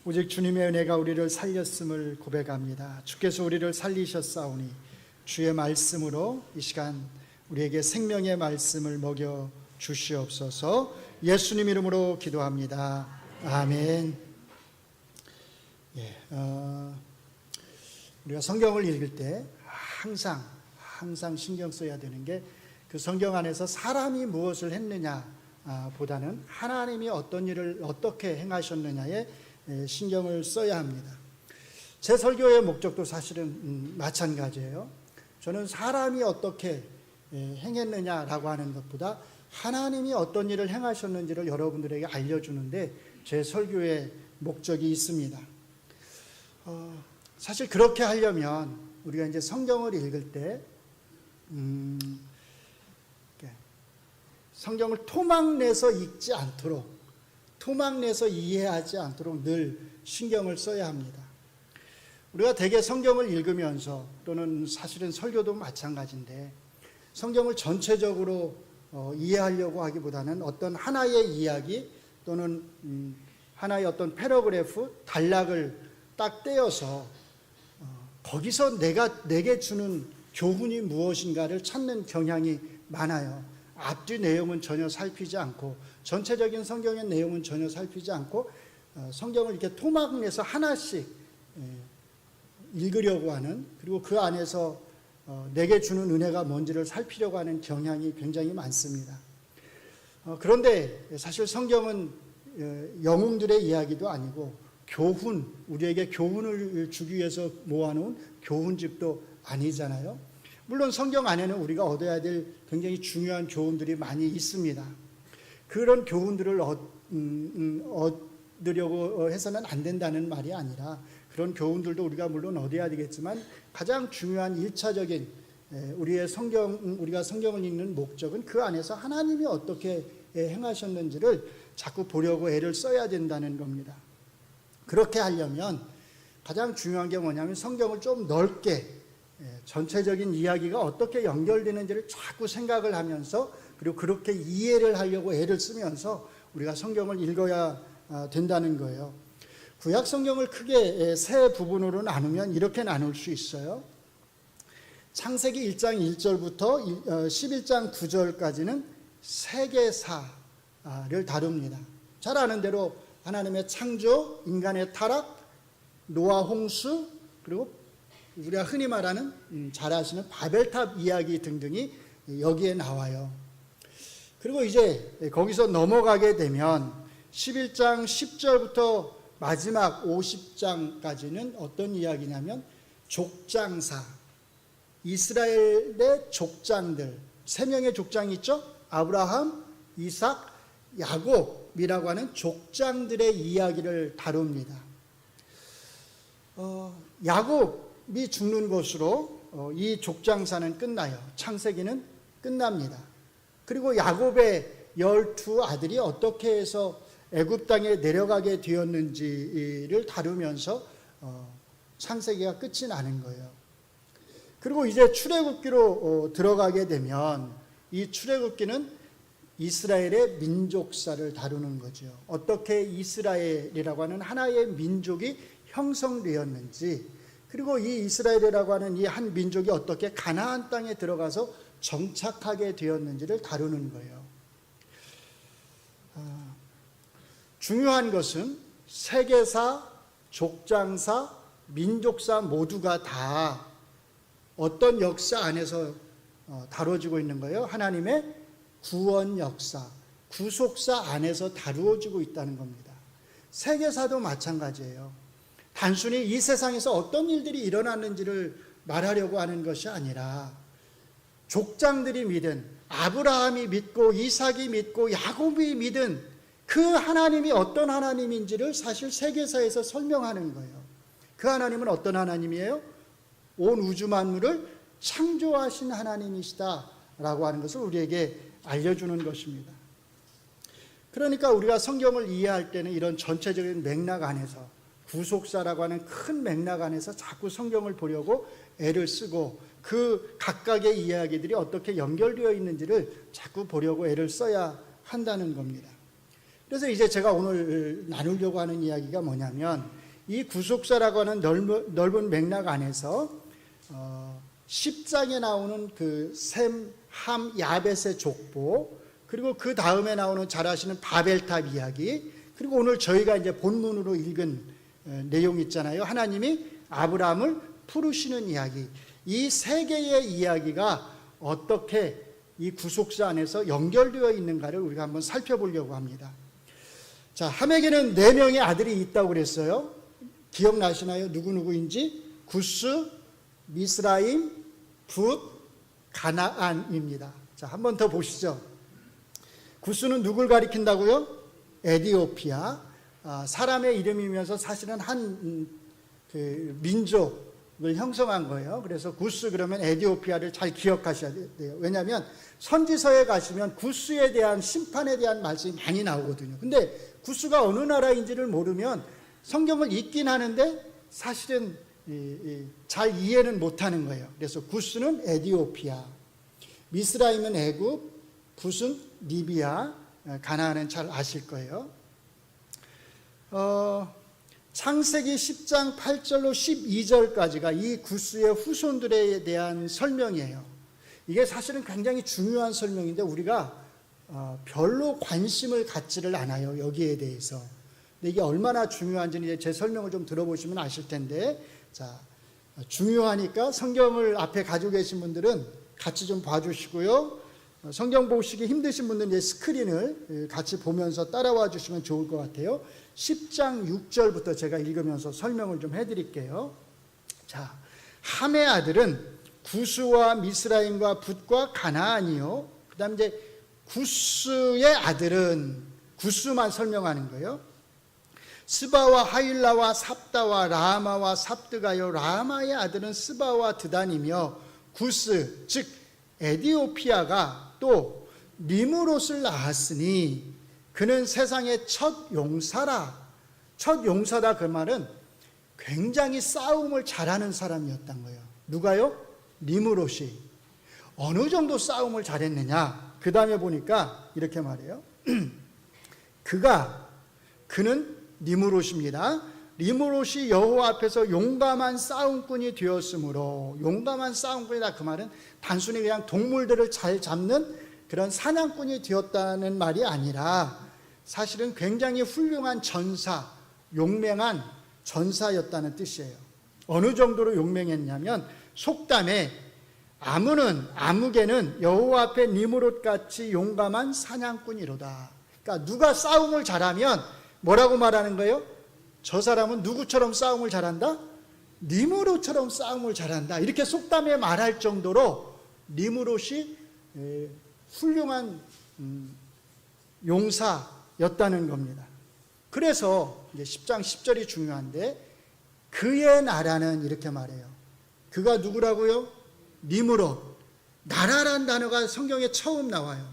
오직 주님의 은혜가 우리를 살렸음을 고백합니다. 주께서 우리를 살리셨사오니 주의 말씀으로 이 시간 우리에게 생명의 말씀을 먹여 주시옵소서. 예수님 이름으로 기도합니다. 아멘. 우리가 성경을 읽을 때 항상 신경 써야 되는 게 그 성경 안에서 사람이 무엇을 했느냐 보다는 하나님이 어떤 일을 어떻게 행하셨느냐에 신경을 써야 합니다. 제 설교의 목적도 사실은 마찬가지예요. 저는 사람이 어떻게 행했느냐라고 하는 것보다 하나님이 어떤 일을 행하셨는지를 여러분들에게 알려주는데 제 설교의 목적이 있습니다. 사실 그렇게 하려면 우리가 이제 성경을 읽을 때 성경을 토막내서 읽지 않도록, 토막내서 이해하지 않도록 늘 신경을 써야 합니다. 우리가 대개 성경을 읽으면서 또는 사실은 설교도 마찬가지인데 성경을 전체적으로 이해하려고 하기보다는 어떤 하나의 이야기 또는 하나의 어떤 패러그래프, 단락을 딱 떼어서 거기서 내게 주는 교훈이 무엇인가를 찾는 경향이 많아요. 앞뒤 내용은 전혀 살피지 않고 전체적인 성경의 내용은 전혀 살피지 않고 성경을 이렇게 토막내서 하나씩 읽으려고 하는, 그리고 그 안에서 내게 주는 은혜가 뭔지를 살피려고 하는 경향이 굉장히 많습니다. 그런데 사실 성경은 영웅들의 이야기도 아니고 우리에게 교훈을 주기 위해서 모아놓은 교훈집도 아니잖아요. 물론 성경 안에는 우리가 얻어야 될 굉장히 중요한 교훈들이 많이 있습니다. 그런 교훈들을 얻으려고 해서는 안 된다는 말이 아니라 그런 교훈들도 우리가 물론 얻어야 되겠지만 가장 중요한 1차적인 우리가 성경을 읽는 목적은 그 안에서 하나님이 어떻게 행하셨는지를 자꾸 보려고 애를 써야 된다는 겁니다. 그렇게 하려면 가장 중요한 게 뭐냐면 성경을 좀 넓게 전체적인 이야기가 어떻게 연결되는지를 자꾸 생각을 하면서, 그리고 그렇게 이해를 하려고 애를 쓰면서 우리가 성경을 읽어야 된다는 거예요. 구약 성경을 크게 세 부분으로 나누면 이렇게 나눌 수 있어요. 창세기 1장 1절부터 11장 9절까지는 세계사를 다룹니다. 잘 아는 대로 하나님의 창조, 인간의 타락, 노아 홍수, 그리고 우리가 흔히 말하는 잘 아시는 바벨탑 이야기 등등이 여기에 나와요. 그리고 이제 거기서 넘어가게 되면 11장 10절부터 마지막 50장까지는 어떤 이야기냐면 족장사, 이스라엘의 족장들, 3명의 족장이 있죠. 아브라함, 이삭, 야곱이라고 하는 족장들의 이야기를 다룹니다. 야곱이 죽는 것으로 이 족장사는 끝나요. 창세기는 끝납니다. 그리고 야곱의 12아들이 어떻게 해서 애굽 땅에 내려가게 되었는지를 다루면서 창세기가 끝이 나는 거예요. 그리고 이제 출애굽기로 들어가게 되면 이 출애굽기는 이스라엘의 민족사를 다루는 거죠. 어떻게 이스라엘이라고 하는 하나의 민족이 형성되었는지, 그리고 이 이스라엘이라고 하는 이 한 민족이 어떻게 가나안 땅에 들어가서 정착하게 되었는지를 다루는 거예요. 중요한 것은 세계사, 족장사, 민족사 모두가 다 어떤 역사 안에서 다뤄지고 있는 거예요. 하나님의 구원 역사, 구속사 안에서 다루어지고 있다는 겁니다. 세계사도 마찬가지예요. 단순히 이 세상에서 어떤 일들이 일어났는지를 말하려고 하는 것이 아니라 족장들이 믿은, 아브라함이 믿고 이삭이 믿고 야곱이 믿은 그 하나님이 어떤 하나님인지를 사실 세계사에서 설명하는 거예요. 그 하나님은 어떤 하나님이에요? 온 우주 만물을 창조하신 하나님이시다라고 하는 것을 우리에게 알려주는 것입니다. 그러니까 우리가 성경을 이해할 때는 이런 전체적인 맥락 안에서, 구속사라고 하는 큰 맥락 안에서 자꾸 성경을 보려고 애를 쓰고 그 각각의 이야기들이 어떻게 연결되어 있는지를 자꾸 보려고 애를 써야 한다는 겁니다. 그래서 이제 제가 오늘 나누려고 하는 이야기가 뭐냐면 이 구속사라고 하는 넓은 맥락 안에서 10장에 나오는 그 셈, 함, 야벳의 족보, 그리고 그 다음에 나오는 잘 아시는 바벨탑 이야기, 그리고 오늘 저희가 이제 본문으로 읽은 내용 있잖아요. 하나님이 아브라함을 부르시는 이야기. 이 세 개의 이야기가 어떻게 이 구속사 안에서 연결되어 있는가를 우리가 한번 살펴보려고 합니다. 자, 함에게는 4명의 아들이 있다고 그랬어요. 기억나시나요? 누구누구인지? 구스, 미스라임, 붓, 가나안입니다. 자, 한 번 더 보시죠. 구스는 누굴 가리킨다고요? 에디오피아. 사람의 이름이면서 사실은 한 민족을 형성한 거예요. 그래서 구스 그러면 에디오피아를 잘 기억하셔야 돼요. 왜냐하면 선지서에 가시면 구스에 대한 심판에 대한 말씀이 많이 나오거든요. 근데 구스가 어느 나라인지를 모르면 성경을 읽긴 하는데 사실은 잘 이해는 못하는 거예요. 그래서 구스는 에디오피아, 미스라임은 애굽, 붓은 리비아, 가나안은 잘 아실 거예요. 창세기 10장 8절로 12절까지가 이 구스의 후손들에 대한 설명이에요. 이게 사실은 굉장히 중요한 설명인데 우리가 별로 관심을 갖지를 않아요. 여기에 대해서. 근데 이게 얼마나 중요한지는 이제 제 설명을 좀 들어보시면 아실 텐데, 자, 중요하니까 성경을 앞에 가지고 계신 분들은 같이 좀 봐주시고요. 성경 보시기 힘드신 분들은 이제 스크린을 같이 보면서 따라와 주시면 좋을 것 같아요. 10장 6절부터 제가 읽으면서 설명을 좀 해드릴게요. 자, 함의 아들은 구스와 미스라임과 붓과 가나안이요. 그 다음 이제 구스의 아들은 구스만 설명하는 거예요. 스바와 하일라와 삽다와 라마와 삽드가요. 라마의 아들은 스바와 드단이며 구스 즉 에디오피아가 또 니므롯을 낳았으니 그는 세상의 첫 용사라. 첫 용사다 그 말은 굉장히 싸움을 잘하는 사람이었던 거예요. 누가요? 니므롯이. 어느 정도 싸움을 잘했느냐? 그 다음에 보니까 이렇게 말해요. 그는 니므롯입니다. 니므롯이 여호와 앞에서 용감한 싸움꾼이 되었으므로, 용감한 싸움꾼이다 그 말은 단순히 그냥 동물들을 잘 잡는 그런 사냥꾼이 되었다는 말이 아니라 사실은 굉장히 훌륭한 전사, 용맹한 전사였다는 뜻이에요. 어느 정도로 용맹했냐면 속담에 아무개는 여호와 앞에 니므롯같이 용감한 사냥꾼이로다. 그러니까 누가 싸움을 잘하면 뭐라고 말하는 거예요? 저 사람은 누구처럼 싸움을 잘한다? 니므롯처럼 싸움을 잘한다. 이렇게 속담에 말할 정도로 니므롯이 훌륭한 용사였다는 겁니다. 그래서 이제 10장 10절이 중요한데 그의 나라는 이렇게 말해요. 그가 누구라고요? 니므롯. 나라란 단어가 성경에 처음 나와요.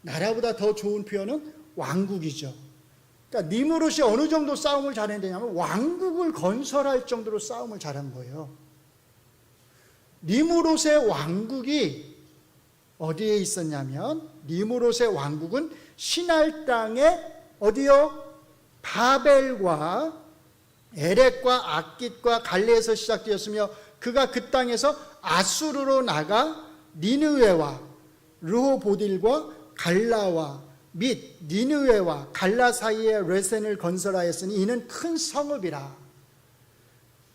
나라보다 더 좋은 표현은 왕국이죠. 그러니까 니므롯이 어느 정도 싸움을 잘했냐면 왕국을 건설할 정도로 싸움을 잘한 거예요. 니므롯의 왕국이 어디에 있었냐면 니므롯의 왕국은 시날 땅에 어디요? 바벨과 에렉과 악깃과 갈레에서 시작되었으며 그가 그 땅에서 아수르로 나가 니느웨와 르호보딜과 갈라와 및 니느웨와 갈라 사이에 레센을 건설하였으니 이는 큰 성읍이라.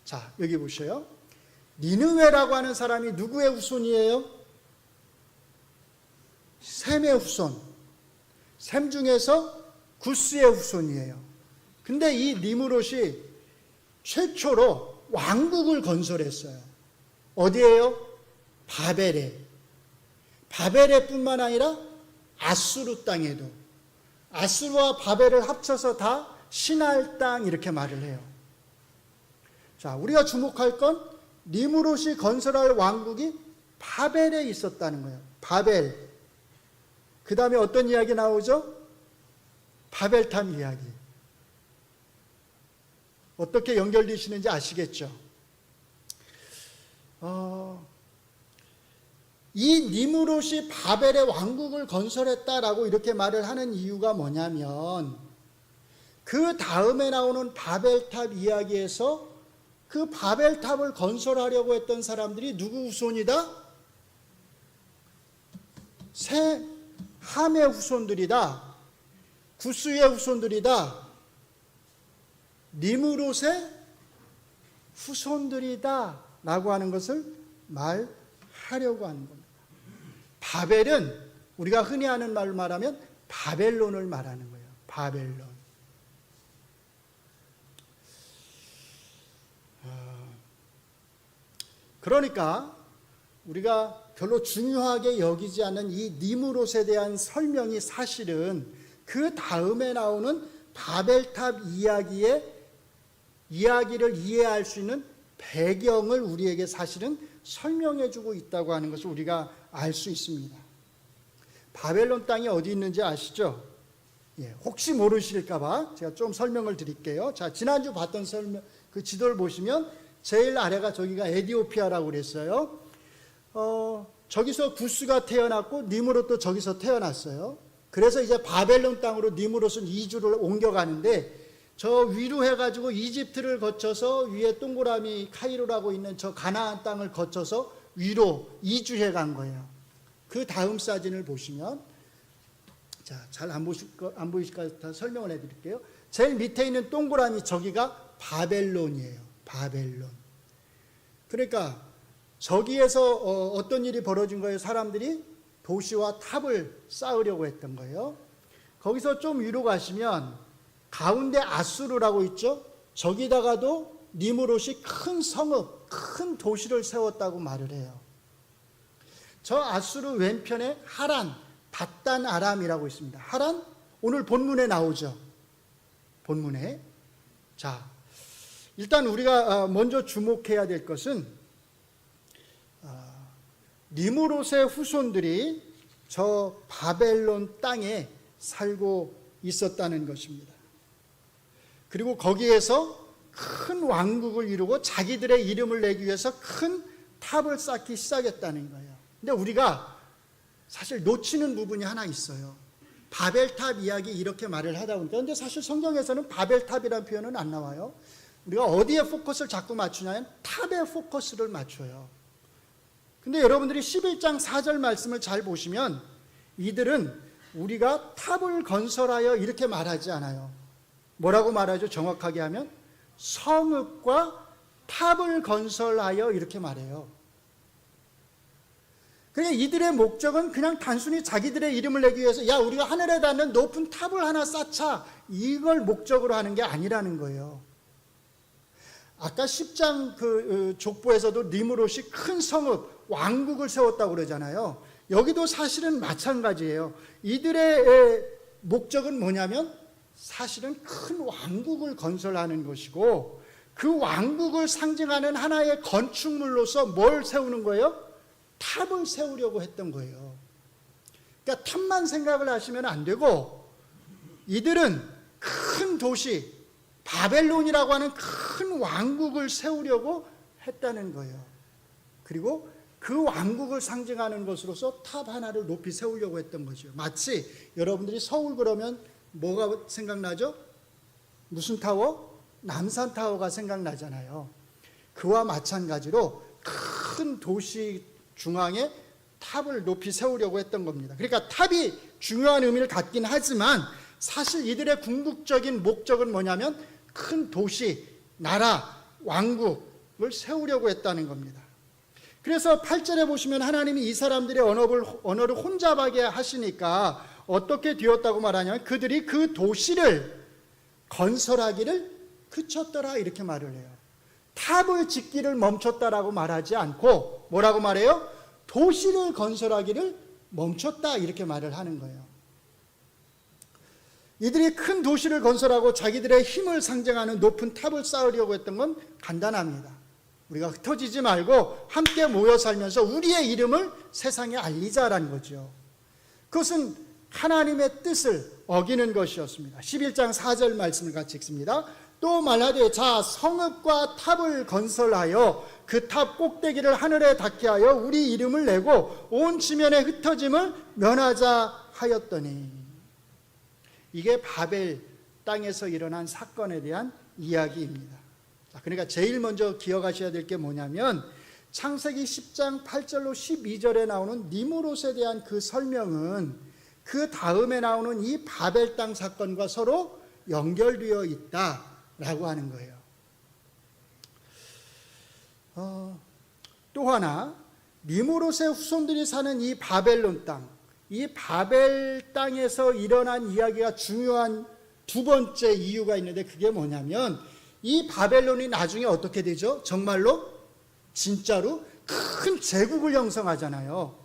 자, 여기 보셔요. 니느웨라고 하는 사람이 누구의 후손이에요? 셈의 후손. 셈 중에서 구스의 후손이에요. 근데 이 니므롯이 최초로 왕국을 건설했어요. 어디에요? 바벨에. 바벨에 뿐만 아니라 아수르 땅에도. 아수르와 바벨을 합쳐서 다 시날 땅 이렇게 말을 해요. 자, 우리가 주목할 건 니므롯이 건설할 왕국이 바벨에 있었다는 거예요. 바벨. 그 다음에 어떤 이야기 나오죠? 바벨탑 이야기. 어떻게 연결되시는지 아시겠죠? 이 니므롯이 바벨의 왕국을 건설했다라고 이렇게 말을 하는 이유가 뭐냐면 그 다음에 나오는 바벨탑 이야기에서 그 바벨탑을 건설하려고 했던 사람들이 누구 후손이다? 함의 후손들이다. 구스의 후손들이다. 니므롯의 후손들이다 라고 하는 것을 말하려고 하는 겁니다. 바벨은 우리가 흔히 하는 말로 말하면 바벨론을 말하는 거예요. 바벨론. 그러니까 우리가 별로 중요하게 여기지 않는 이 니므롯에 대한 설명이 사실은 그 다음에 나오는 바벨탑 이야기를 이해할 수 있는 배경을 우리에게 사실은 설명해 주고 있다고 하는 것을 우리가 알 수 있습니다. 바벨론 땅이 어디 있는지 아시죠? 혹시 모르실까 봐 제가 좀 설명을 드릴게요. 자, 지난주 봤던 그 지도를 보시면 제일 아래가 저기가 에디오피아라고 그랬어요. 저기서 구스가 태어났고 니므롯도 저기서 태어났어요. 그래서 이제 바벨론 땅으로 니므롯은 이주를 옮겨가는데 저 위로 해가지고 이집트를 거쳐서 위에 동그라미 카이로라고 있는 저 가나안 땅을 거쳐서 위로 이주해 간 거예요. 그 다음 사진을 보시면, 자, 잘 안 보이실 것 같아 설명을 해드릴게요. 제일 밑에 있는 동그라미 저기가 바벨론이에요. 바벨론. 그러니까 저기에서 어떤 일이 벌어진 거예요? 사람들이 도시와 탑을 쌓으려고 했던 거예요. 거기서 좀 위로 가시면 가운데 아수르라고 있죠? 저기다가도 니므롯이 큰 성읍, 큰 도시를 세웠다고 말을 해요. 저 아수르 왼편에 하란, 바단 아람이라고 있습니다. 하란, 오늘 본문에 나오죠. 본문에. 자, 일단 우리가 먼저 주목해야 될 것은 니므롯의 후손들이 저 바벨론 땅에 살고 있었다는 것입니다. 그리고 거기에서 큰 왕국을 이루고 자기들의 이름을 내기 위해서 큰 탑을 쌓기 시작했다는 거예요. 근데 우리가 사실 놓치는 부분이 하나 있어요. 바벨탑 이야기 이렇게 말을 하다 보니까, 근데 사실 성경에서는 바벨탑이라는 표현은 안 나와요. 우리가 어디에 포커스를 자꾸 맞추냐면 탑에 포커스를 맞춰요. 근데 여러분들이 11장 4절 말씀을 잘 보시면 이들은 우리가 탑을 건설하여 이렇게 말하지 않아요. 뭐라고 말하죠? 정확하게 하면 성읍과 탑을 건설하여 이렇게 말해요. 그러니까 이들의 목적은 그냥 단순히 자기들의 이름을 내기 위해서 야, 우리가 하늘에 닿는 높은 탑을 하나 쌓자, 이걸 목적으로 하는 게 아니라는 거예요. 아까 10장 그 족보에서도 니므롯이 큰 성읍, 왕국을 세웠다고 그러잖아요. 여기도 사실은 마찬가지예요. 이들의 목적은 뭐냐면 사실은 큰 왕국을 건설하는 것이고, 그 왕국을 상징하는 하나의 건축물로서 뭘 세우는 거예요? 탑을 세우려고 했던 거예요. 그러니까 탑만 생각을 하시면 안 되고, 이들은 큰 도시 바벨론이라고 하는 큰 왕국을 세우려고 했다는 거예요. 그리고 그 왕국을 상징하는 것으로서 탑 하나를 높이 세우려고 했던 거죠. 마치 여러분들이 서울 그러면 뭐가 생각나죠? 무슨 타워? 남산타워가 생각나잖아요. 그와 마찬가지로 큰 도시 중앙에 탑을 높이 세우려고 했던 겁니다. 그러니까 탑이 중요한 의미를 갖긴 하지만 사실 이들의 궁극적인 목적은 뭐냐면 큰 도시, 나라, 왕국을 세우려고 했다는 겁니다. 그래서 8절에 보시면 하나님이 이 사람들의 언어를 혼잡하게 하시니까 어떻게 되었다고 말하냐면 그들이 그 도시를 건설하기를 그쳤더라 이렇게 말을 해요. 탑을 짓기를 멈췄다라고 말하지 않고 뭐라고 말해요? 도시를 건설하기를 멈췄다 이렇게 말을 하는 거예요. 이들이 큰 도시를 건설하고 자기들의 힘을 상징하는 높은 탑을 쌓으려고 했던 건 간단합니다. 우리가 흩어지지 말고 함께 모여 살면서 우리의 이름을 세상에 알리자라는 거죠. 그것은 하나님의 뜻을 어기는 것이었습니다. 11장 4절 말씀을 같이 읽습니다. 또 말하되 자 성읍과 탑을 건설하여 그 탑 꼭대기를 하늘에 닿게 하여 우리 이름을 내고 온 지면의 흩어짐을 면하자 하였더니, 이게 바벨 땅에서 일어난 사건에 대한 이야기입니다. 그러니까 제일 먼저 기억하셔야 될 게 뭐냐면 창세기 10장 8절로 12절에 나오는 니므롯에 대한 그 설명은 그 다음에 나오는 이 바벨 땅 사건과 서로 연결되어 있다라고 하는 거예요. 또 하나, 니므롯의 후손들이 사는 이 바벨론 땅, 이 바벨 땅에서 일어난 이야기가 중요한 두 번째 이유가 있는데 그게 뭐냐면 이 바벨론이 나중에 어떻게 되죠? 정말로 진짜로 큰 제국을 형성하잖아요.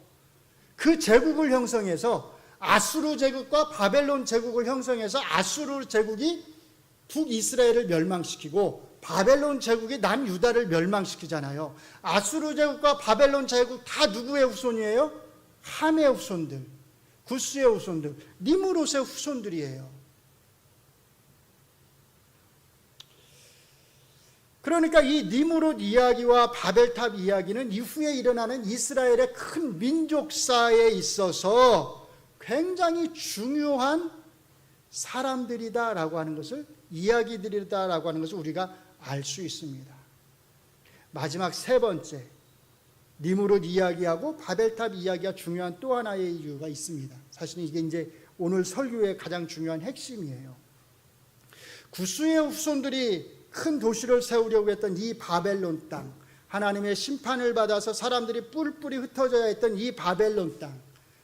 그 제국을 형성해서 아수르 제국과 바벨론 제국을 형성해서 아수르 제국이 북이스라엘을 멸망시키고 바벨론 제국이 남유다를 멸망시키잖아요. 아수르 제국과 바벨론 제국 다 누구의 후손이에요? 함의 후손들, 구스의 후손들, 니므롯의 후손들이에요. 그러니까 이 니므롯 이야기와 바벨탑 이야기는 이후에 일어나는 이스라엘의 큰 민족사에 있어서 굉장히 중요한 사람들이다라고 하는 것을, 이야기들이다라고 하는 것을 우리가 알 수 있습니다. 마지막 세 번째, 니므롯 이야기하고 바벨탑 이야기가 중요한 또 하나의 이유가 있습니다. 사실은 이게 이제 오늘 설교의 가장 중요한 핵심이에요. 구스의 후손들이 큰 도시를 세우려고 했던 이 바벨론 땅, 하나님의 심판을 받아서 사람들이 뿔뿔이 흩어져야 했던 이 바벨론 땅.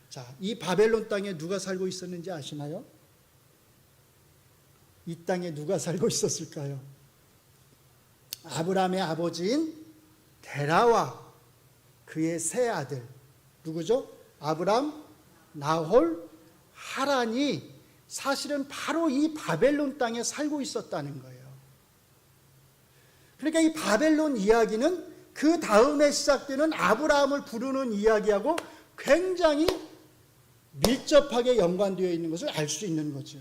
자, 이 바벨론 땅에 누가 살고 있었는지 아시나요? 이 땅에 누가 살고 있었을까요? 아브라함의 아버지인 데라와 그의 세 아들, 누구죠? 아브람, 나홀, 하란이 사실은 바로 이 바벨론 땅에 살고 있었다는 거예요. 그러니까 이 바벨론 이야기는 그 다음에 시작되는 아브라함을 부르는 이야기하고 굉장히 밀접하게 연관되어 있는 것을 알 수 있는 거죠.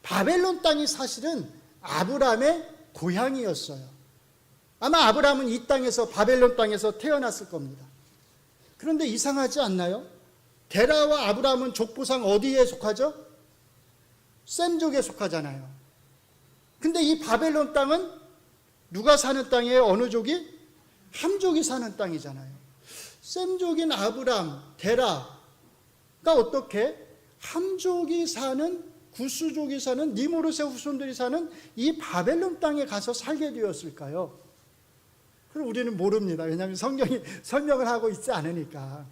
바벨론 땅이 사실은 아브라함의 고향이었어요. 아마 아브라함은 이 땅에서, 바벨론 땅에서 태어났을 겁니다. 그런데 이상하지 않나요? 데라와 아브라함은 족보상 어디에 속하죠? 셈족에 속하잖아요. 근데 이 바벨론 땅은 누가 사는 땅이에요? 어느 족이? 함족이 사는 땅이잖아요. 셈족인 아브람, 데라가 어떻게 함족이 사는, 구스족이 사는, 니므롯의 후손들이 사는 이 바벨론 땅에 가서 살게 되었을까요? 그럼 우리는 모릅니다. 왜냐하면 성경이 설명을 하고 있지 않으니까.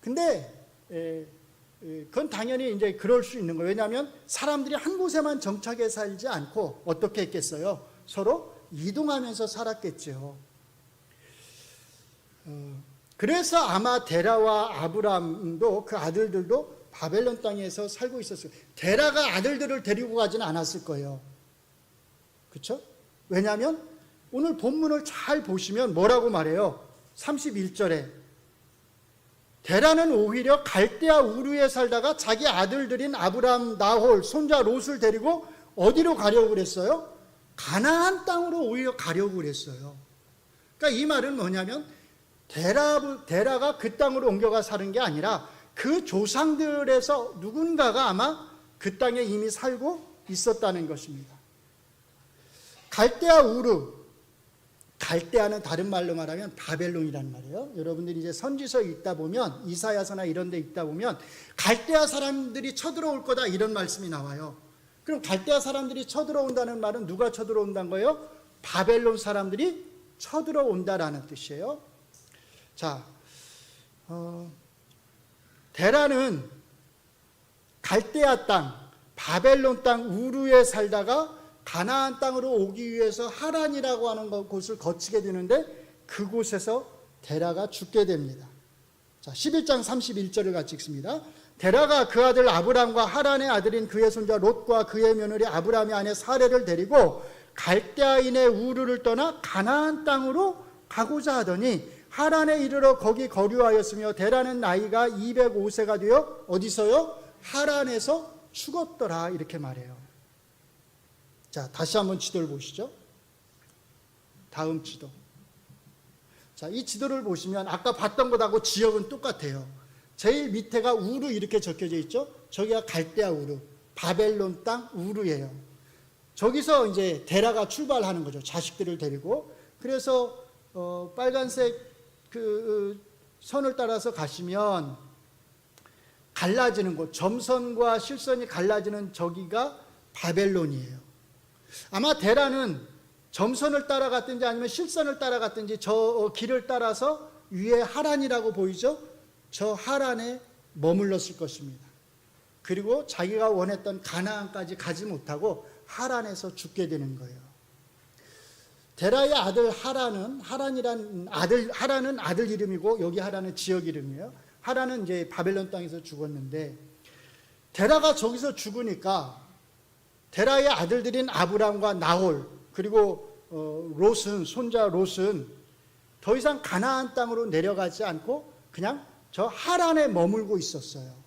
근데 그건 당연히 이제 그럴 수 있는 거예요. 왜냐하면 사람들이 한 곳에만 정착해 살지 않고 어떻게 했겠어요? 서로 이동하면서 살았겠죠. 그래서 아마 데라와 아브람도 그 아들들도 바벨론 땅에서 살고 있었어요. 데라가 아들들을 데리고 가지는 않았을 거예요. 그렇죠? 왜냐하면 오늘 본문을 잘 보시면 뭐라고 말해요? 31절에 데라는 오히려 갈대아 우르에 살다가 자기 아들들인 아브람, 나홀, 손자 롯을 데리고 어디로 가려고 그랬어요? 가나안 땅으로 오히려 가려고 그랬어요. 그러니까 이 말은 뭐냐면 데라가 그 땅으로 옮겨가 사는 게 아니라 그 조상들에서 누군가가 아마 그 땅에 이미 살고 있었다는 것입니다. 갈대아 우르, 갈대아는 다른 말로 말하면 바벨론이라는 말이에요. 여러분들이 이제 선지서 읽다 보면, 이사야서나 이런 데 읽다 보면 갈대아 사람들이 쳐들어올 거다 이런 말씀이 나와요. 그럼 갈대아 사람들이 쳐들어온다는 말은 누가 쳐들어온다는 거예요? 바벨론 사람들이 쳐들어온다라는 뜻이에요. 자, 데라는 갈대아 땅, 바벨론 땅 우르에 살다가 가나안 땅으로 오기 위해서 하란이라고 하는 곳을 거치게 되는데 그곳에서 데라가 죽게 됩니다. 자, 11장 31절을 같이 읽습니다. 데라가 그 아들 아브람과 하란의 아들인 그의 손자 롯과 그의 며느리 아브람의 아내 사레를 데리고 갈대아인의 우르를 떠나 가나안 땅으로 가고자 하더니 하란에 이르러 거기 거류하였으며 데라는 나이가 205세가 되어 어디서요? 하란에서 죽었더라 이렇게 말해요. 자, 다시 한번 지도를 보시죠. 다음 지도. 자, 이 지도를 보시면 아까 봤던 것하고 지역은 똑같아요. 제일 밑에가 우르 이렇게 적혀져 있죠. 저기가 갈대아 우르. 바벨론 땅 우르예요. 저기서 이제 데라가 출발하는 거죠. 자식들을 데리고. 그래서 빨간색 그 선을 따라서 가시면 갈라지는 곳, 점선과 실선이 갈라지는 저기가 바벨론이에요. 아마 데라는 점선을 따라갔든지 아니면 실선을 따라갔든지 저 길을 따라서 위에 하란이라고 보이죠? 저 하란에 머물렀을 것입니다. 그리고 자기가 원했던 가나안까지 가지 못하고 하란에서 죽게 되는 거예요. 데라의 아들 하란은 하란은 아들 이름이고 여기 하란은 지역 이름이에요. 하란은 이제 바벨론 땅에서 죽었는데 데라가 저기서 죽으니까 데라의 아들들인 아브람과 나홀 그리고 롯은 손자 롯은 더 이상 가나안 땅으로 내려가지 않고 그냥 저 하란에 머물고 있었어요.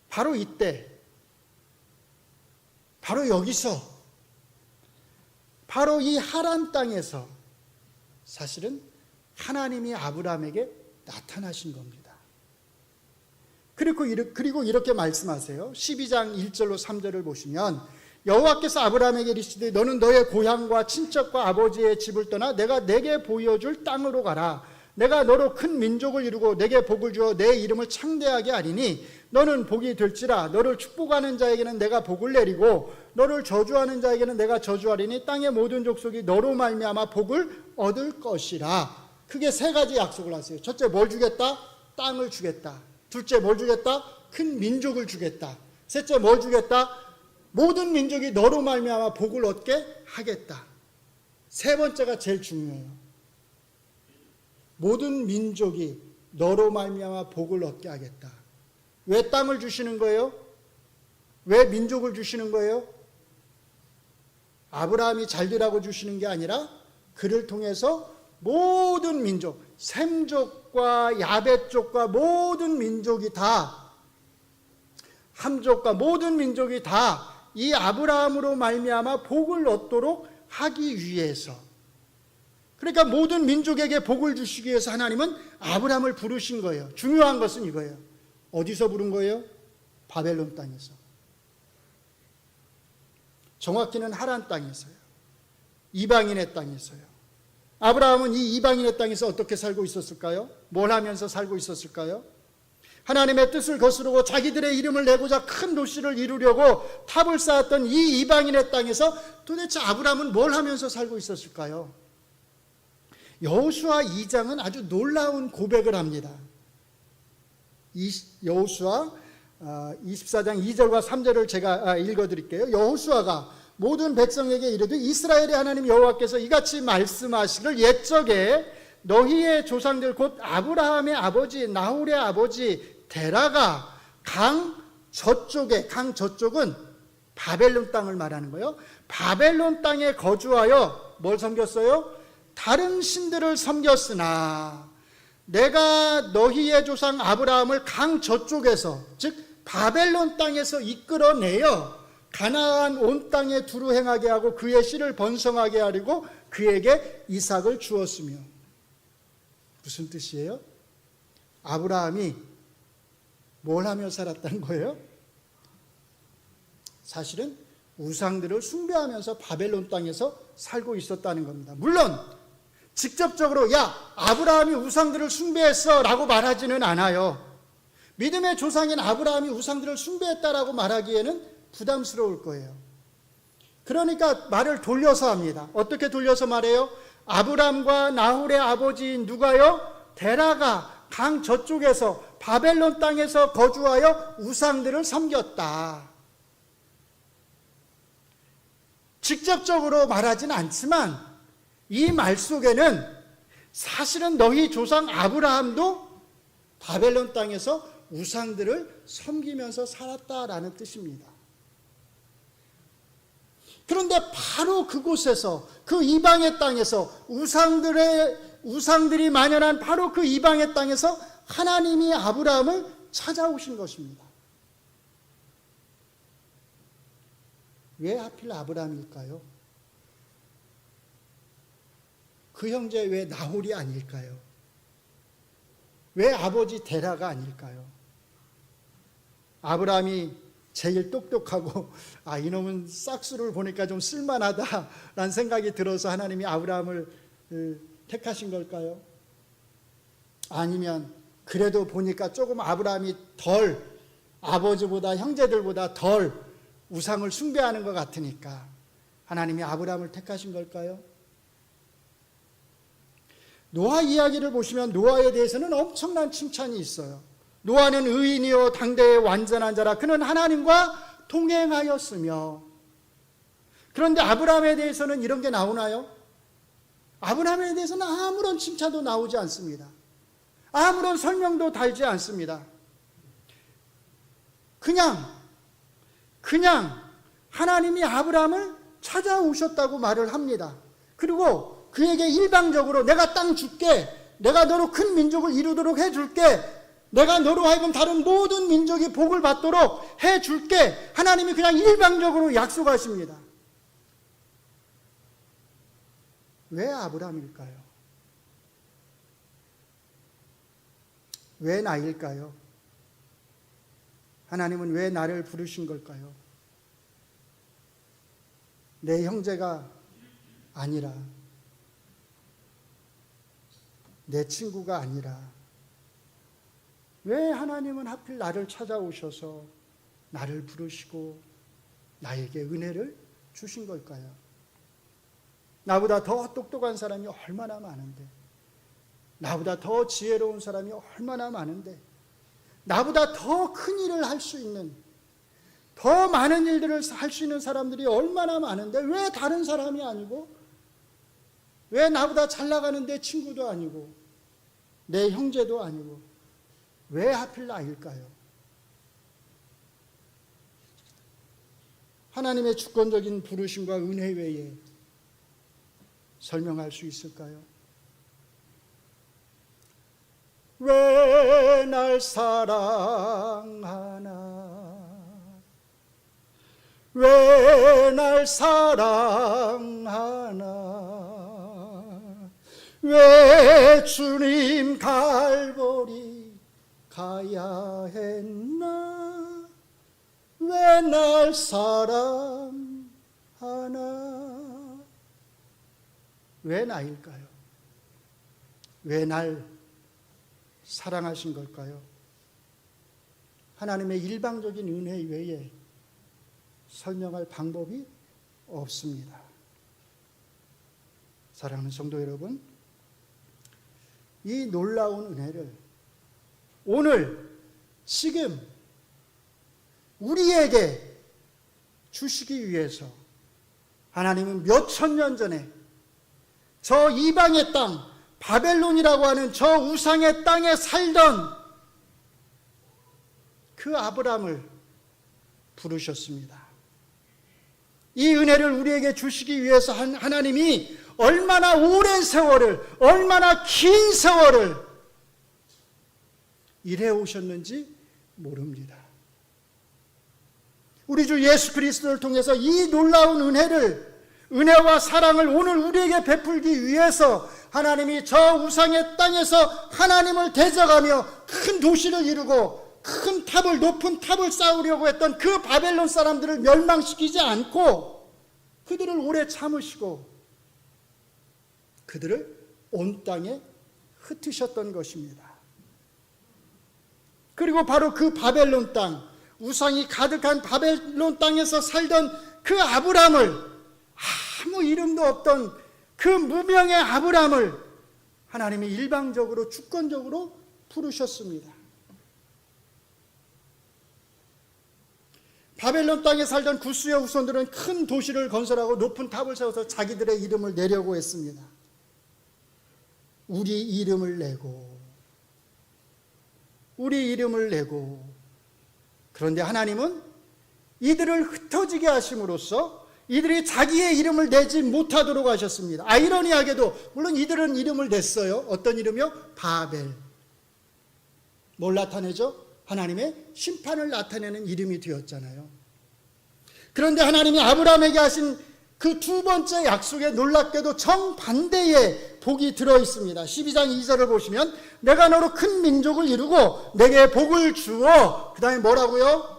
바로 이때, 바로 여기서, 바로 이 하란 땅에서 사실은 하나님이 아브라함에게 나타나신 겁니다. 그리고 이렇게 말씀하세요. 12장 1절로 3절을 보시면 여호와께서 아브라함에게 이르시되 너는 너의 고향과 친척과 아버지의 집을 떠나 내가 내게 보여줄 땅으로 가라. 내가 너로 큰 민족을 이루고 내게 복을 주어 내 이름을 창대하게 하리니 너는 복이 될지라. 너를 축복하는 자에게는 내가 복을 내리고 너를 저주하는 자에게는 내가 저주하리니 땅의 모든 족속이 너로 말미암아 복을 얻을 것이라. 크게 세 가지 약속을 하세요. 첫째, 뭘 주겠다? 땅을 주겠다. 둘째, 뭘 주겠다? 큰 민족을 주겠다. 셋째, 뭘 주겠다? 모든 민족이 너로 말미암아 복을 얻게 하겠다. 세 번째가 제일 중요해요. 모든 민족이 너로 말미암아 복을 얻게 하겠다. 왜 땅을 주시는 거예요? 왜 민족을 주시는 거예요? 아브라함이 잘 되라고 주시는 게 아니라 그를 통해서 모든 민족, 셈족과 야벳족과 모든 민족이 다, 함족과 모든 민족이 다 이 아브라함으로 말미암아 복을 얻도록 하기 위해서, 그러니까 모든 민족에게 복을 주시기 위해서 하나님은 아브라함을 부르신 거예요. 중요한 것은 이거예요. 어디서 부른 거예요? 바벨론 땅에서. 정확히는 하란 땅에서요. 이방인의 땅에서요. 아브라함은 이 이방인의 땅에서 어떻게 살고 있었을까요? 뭘 하면서 살고 있었을까요? 하나님의 뜻을 거스르고 자기들의 이름을 내고자 큰 도시를 이루려고 탑을 쌓았던 이 이방인의 땅에서 도대체 아브라함은 뭘 하면서 살고 있었을까요? 여호수아 2장은 아주 놀라운 고백을 합니다. 여호수아 24장 2절과 3절을 제가 읽어드릴게요. 여호수아가 모든 백성에게 이르되 이스라엘의 하나님 여호와께서 이같이 말씀하시기를 옛적에 너희의 조상들 곧 아브라함의 아버지 나홀의 아버지 데라가 강 저쪽은 바벨론 땅을 말하는 거예요. 바벨론 땅에 거주하여 뭘 섬겼어요? 다른 신들을 섬겼으나 내가 너희의 조상 아브라함을 강 저쪽에서, 즉 바벨론 땅에서 이끌어내어 가나안 온 땅에 두루 행하게 하고 그의 씨를 번성하게 하려고 그에게 이삭을 주었으며. 무슨 뜻이에요? 아브라함이 뭘 하며 살았다는 거예요? 사실은 우상들을 숭배하면서 바벨론 땅에서 살고 있었다는 겁니다. 물론 직접적으로 야 아브라함이 우상들을 숭배했어 라고 말하지는 않아요. 믿음의 조상인 아브라함이 우상들을 숭배했다라고 말하기에는 부담스러울 거예요. 그러니까 말을 돌려서 합니다. 어떻게 돌려서 말해요? 아브라함과 나홀의 아버지인 누가요? 데라가 강 저쪽에서 바벨론 땅에서 거주하여 우상들을 섬겼다. 직접적으로 말하진 않지만 이 말 속에는 사실은 너희 조상 아브라함도 바벨론 땅에서 우상들을 섬기면서 살았다라는 뜻입니다. 그런데 바로 그곳에서, 그 이방의 땅에서, 우상들이 만연한 바로 그 이방의 땅에서 하나님이 아브라함을 찾아오신 것입니다. 왜 하필 아브라함일까요? 그 형제 왜 나홀이 아닐까요? 왜 아버지 데라가 아닐까요? 아브라함이 제일 똑똑하고 이놈은 싹수를 보니까 좀 쓸만하다라는 생각이 들어서 하나님이 아브라함을 택하신 걸까요? 아니면 그래도 보니까 조금 아브라함이 덜 아버지보다 형제들보다 덜 우상을 숭배하는 것 같으니까 하나님이 아브라함을 택하신 걸까요? 노아 이야기를 보시면 노아에 대해서는 엄청난 칭찬이 있어요. 노아는 의인이요 당대의 완전한 자라. 그는 하나님과 동행하였으며. 그런데 아브라함에 대해서는 이런 게 나오나요? 아브라함에 대해서는 아무런 칭찬도 나오지 않습니다. 아무런 설명도 달지 않습니다. 그냥 하나님이 아브라함을 찾아오셨다고 말을 합니다. 그리고 그에게 일방적으로 내가 땅 줄게, 내가 너로 큰 민족을 이루도록 해줄게, 내가 너로 하여금 다른 모든 민족이 복을 받도록 해줄게, 하나님이 그냥 일방적으로 약속하십니다. 왜 아브라함일까요? 왜 나일까요? 하나님은 왜 나를 부르신 걸까요? 내 형제가 아니라, 내 친구가 아니라 왜 하나님은 하필 나를 찾아오셔서 나를 부르시고 나에게 은혜를 주신 걸까요? 나보다 더 똑똑한 사람이 얼마나 많은데, 나보다 더 지혜로운 사람이 얼마나 많은데, 나보다 더 큰 일을 할 수 있는, 더 많은 일들을 할 수 있는 사람들이 얼마나 많은데 왜 다른 사람이 아니고, 왜 나보다 잘 나가는 내 친구도 아니고 내 형제도 아니고 왜 하필 나일까요? 하나님의 주권적인 부르심과 은혜 외에 설명할 수 있을까요? 왜 날 사랑하나, 왜 날 사랑하나, 왜 주님 갈보리 가야 했나, 왜 날 사랑하나. 왜 나일까요? 왜 날 사랑하신 걸까요? 하나님의 일방적인 은혜 외에 설명할 방법이 없습니다. 사랑하는 성도 여러분, 이 놀라운 은혜를 오늘 지금 우리에게 주시기 위해서 하나님은 몇천 년 전에 저 이방의 땅, 바벨론이라고 하는 저 우상의 땅에 살던 그 아브라함을 부르셨습니다. 이 은혜를 우리에게 주시기 위해서 하나님이 얼마나 오랜 세월을, 얼마나 긴 세월을 일해 오셨는지 모릅니다. 우리 주 예수 그리스도를 통해서 이 놀라운 은혜와 사랑을 오늘 우리에게 베풀기 위해서 하나님이 저 우상의 땅에서 하나님을 대적하며 큰 도시를 이루고 큰 탑을, 높은 탑을 쌓으려고 했던 그 바벨론 사람들을 멸망시키지 않고 그들을 오래 참으시고 그들을 온 땅에 흩으셨던 것입니다. 그리고 바로 그 바벨론 땅, 우상이 가득한 바벨론 땅에서 살던 그 아브라함을, 아무 이름도 없던 그 무명의 아브라함을 하나님이 일방적으로 주권적으로 부르셨습니다. 바벨론 땅에 살던 구스의 후손들은 큰 도시를 건설하고 높은 탑을 세워서 자기들의 이름을 내려고 했습니다. 우리 이름을 내고. 그런데 하나님은 이들을 흩어지게 하심으로써 이들이 자기의 이름을 내지 못하도록 하셨습니다. 아이러니하게도 물론 이들은 이름을 냈어요. 어떤 이름이요? 바벨. 뭘 나타내죠? 하나님의 심판을 나타내는 이름이 되었잖아요. 그런데 하나님이 아브라함에게 하신 그 두 번째 약속에 놀랍게도 정반대의 복이 들어 있습니다. 12장 2절을 보시면 내가 너로 큰 민족을 이루고 내게 복을 주어, 그 다음에 뭐라고요?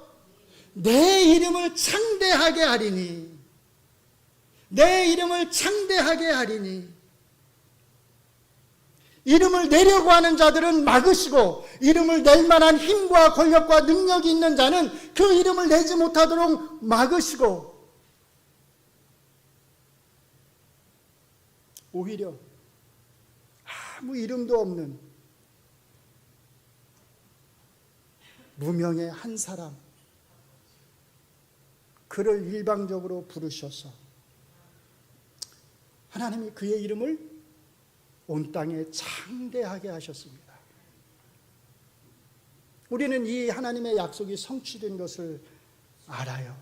내 이름을 창대하게 하리니, 내 이름을 창대하게 하리니. 이름을 내려고 하는 자들은 막으시고, 이름을 낼 만한 힘과 권력과 능력이 있는 자는 그 이름을 내지 못하도록 막으시고, 오히려 아무 이름도 없는 무명의 한 사람, 그를 일방적으로 부르셔서 하나님이 그의 이름을 온 땅에 창대하게 하셨습니다. 우리는 이 하나님의 약속이 성취된 것을 알아요.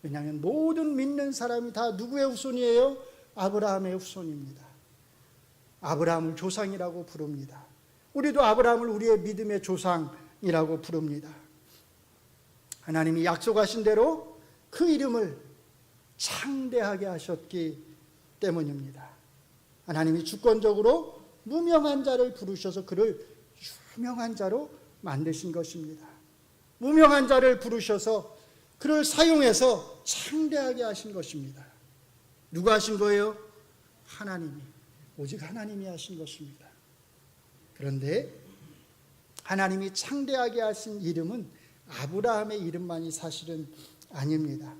왜냐하면 모든 믿는 사람이 다 누구의 후손이에요? 아브라함의 후손입니다. 아브라함을 조상이라고 부릅니다. 우리도 아브라함을 우리의 믿음의 조상이라고 부릅니다. 하나님이 약속하신 대로 그 이름을 창대하게 하셨기 때문입니다. 하나님이 주권적으로 무명한 자를 부르셔서 그를 유명한 자로 만드신 것입니다. 무명한 자를 부르셔서 그를 사용해서 창대하게 하신 것입니다. 누가 하신 거예요? 하나님이. 오직 하나님이 하신 것입니다. 그런데 하나님이 창대하게 하신 이름은 아브라함의 이름만이 사실은 아닙니다.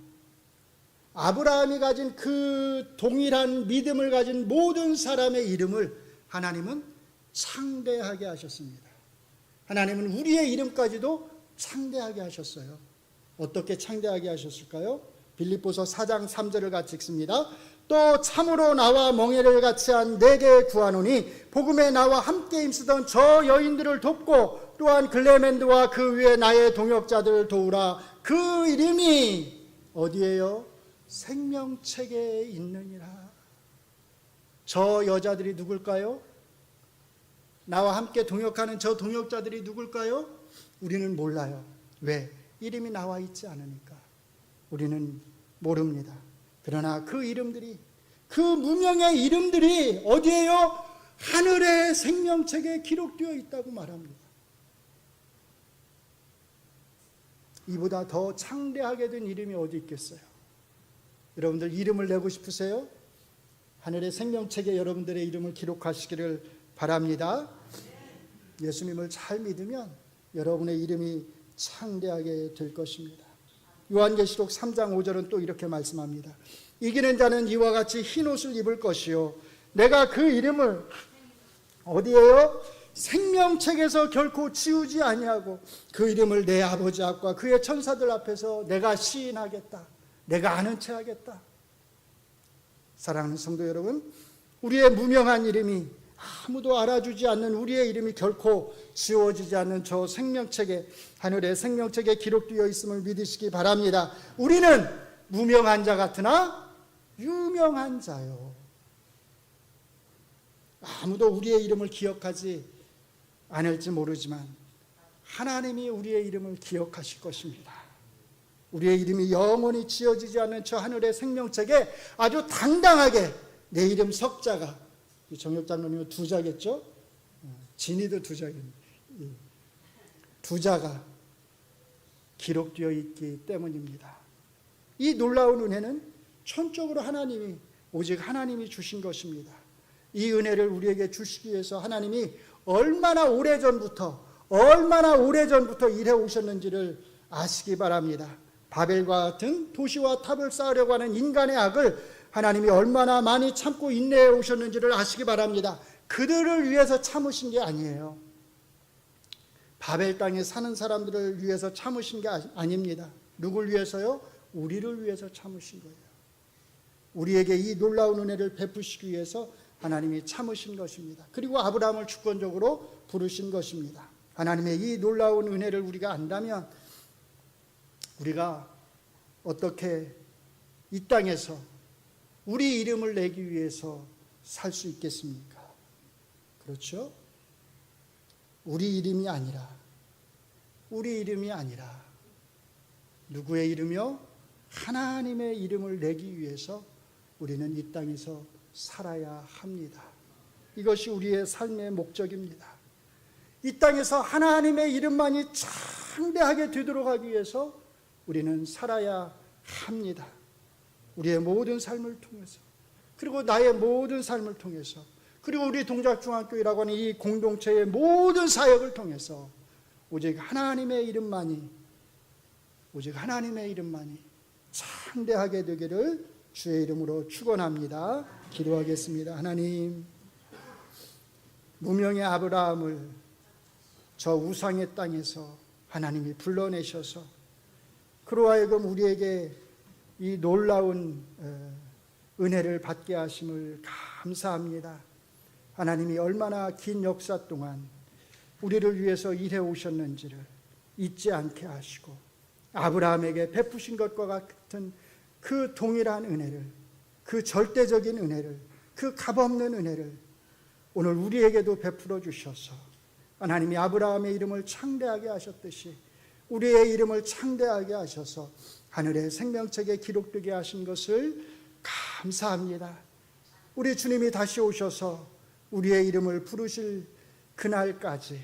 아브라함이 가진 그 동일한 믿음을 가진 모든 사람의 이름을 하나님은 창대하게 하셨습니다. 하나님은 우리의 이름까지도 창대하게 하셨어요. 어떻게 창대하게 하셨을까요? 빌립보서 4장 3절을 같이 읽습니다. 또 참으로 나와 멍에를 같이 한 내게 구하노니 복음에 나와 함께 힘쓰던 저 여인들을 돕고 또한 글레멘드와 그 위에 나의 동역자들을 도우라. 그 이름이 어디에요? 생명책에 있느니라. 저 여자들이 누굴까요? 나와 함께 동역하는 저 동역자들이 누굴까요? 우리는 몰라요. 왜? 이름이 나와 있지 않으니까. 우리는 모릅니다. 그러나 그 이름들이, 그 무명의 이름들이 어디에요? 하늘의 생명책에 기록되어 있다고 말합니다. 이보다 더 창대하게 된 이름이 어디 있겠어요? 여러분들 이름을 내고 싶으세요? 하늘의 생명책에 여러분들의 이름을 기록하시기를 바랍니다. 예수님을 잘 믿으면 여러분의 이름이 창대하게 될 것입니다. 요한계시록 3장 5절은 또 이렇게 말씀합니다. 이기는 자는 이와 같이 흰 옷을 입을 것이요 내가 그 이름을 어디에요? 생명책에서 결코 지우지 아니하고 그 이름을 내 아버지 앞과 그의 천사들 앞에서 내가 시인하겠다. 내가 아는 체 하겠다. 사랑하는 성도 여러분, 우리의 무명한 이름이, 아무도 알아주지 않는 우리의 이름이 결코 지워지지 않는 저 생명책에, 하늘의 생명책에 기록되어 있음을 믿으시기 바랍니다. 우리는 무명한 자 같으나 유명한 자요. 아무도 우리의 이름을 기억하지 않을지 모르지만 하나님이 우리의 이름을 기억하실 것입니다. 우리의 이름이 영원히 지워지지 않는 저 하늘의 생명책에 아주 당당하게 내 이름 석자가, 정혁 장로님은 두자겠죠? 진이도 두자겠네. 두자가 기록되어 있기 때문입니다. 이 놀라운 은혜는 천적으로 하나님이, 오직 하나님이 주신 것입니다. 이 은혜를 우리에게 주시기 위해서 하나님이 얼마나 오래전부터 일해 오셨는지를 아시기 바랍니다. 바벨과 같은 도시와 탑을 쌓으려고 하는 인간의 악을 하나님이 얼마나 많이 참고 인내해 오셨는지를 아시기 바랍니다. 그들을 위해서 참으신 게 아니에요. 바벨 땅에 사는 사람들을 위해서 참으신 게 아닙니다. 누굴 위해서요? 우리를 위해서 참으신 거예요. 우리에게 이 놀라운 은혜를 베푸시기 위해서 하나님이 참으신 것입니다. 그리고 아브라함을 주권적으로 부르신 것입니다. 하나님의 이 놀라운 은혜를 우리가 안다면 우리가 어떻게 이 땅에서 우리 이름을 내기 위해서 살 수 있겠습니까? 그렇죠? 우리 이름이 아니라 누구의 이름이요? 하나님의 이름을 내기 위해서 우리는 이 땅에서 살아야 합니다. 이것이 우리의 삶의 목적입니다. 이 땅에서 하나님의 이름만이 창대하게 되도록 하기 위해서 우리는 살아야 합니다. 우리의 모든 삶을 통해서, 그리고 나의 모든 삶을 통해서, 그리고 우리 동작중앙교회라고 하는 이 공동체의 모든 사역을 통해서 오직 하나님의 이름만이 창대하게 되기를 주의 이름으로 축원합니다. 기도하겠습니다. 하나님, 무명의 아브라함을 저 우상의 땅에서 하나님이 불러내셔서 그로 하여금 우리에게 이 놀라운 은혜를 받게 하심을 감사합니다. 하나님이 얼마나 긴 역사 동안 우리를 위해서 일해 오셨는지를 잊지 않게 하시고 아브라함에게 베푸신 것과 같은 그 동일한 은혜를, 그 절대적인 은혜를, 그 값없는 은혜를 오늘 우리에게도 베풀어 주셔서 하나님이 아브라함의 이름을 창대하게 하셨듯이 우리의 이름을 창대하게 하셔서 하늘의 생명책에 기록되게 하신 것을 감사합니다. 우리 주님이 다시 오셔서 우리의 이름을 부르실 그날까지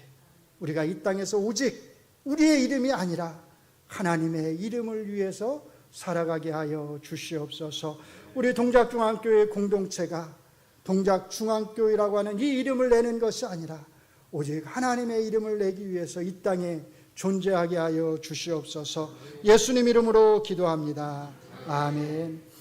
우리가 이 땅에서 오직 우리의 이름이 아니라 하나님의 이름을 위해서 살아가게 하여 주시옵소서. 우리 동작중앙교회 공동체가 동작중앙교회라고 하는 이 이름을 내는 것이 아니라 오직 하나님의 이름을 내기 위해서 이 땅에 존재하게 하여 주시옵소서. 예수님 이름으로 기도합니다. 아멘.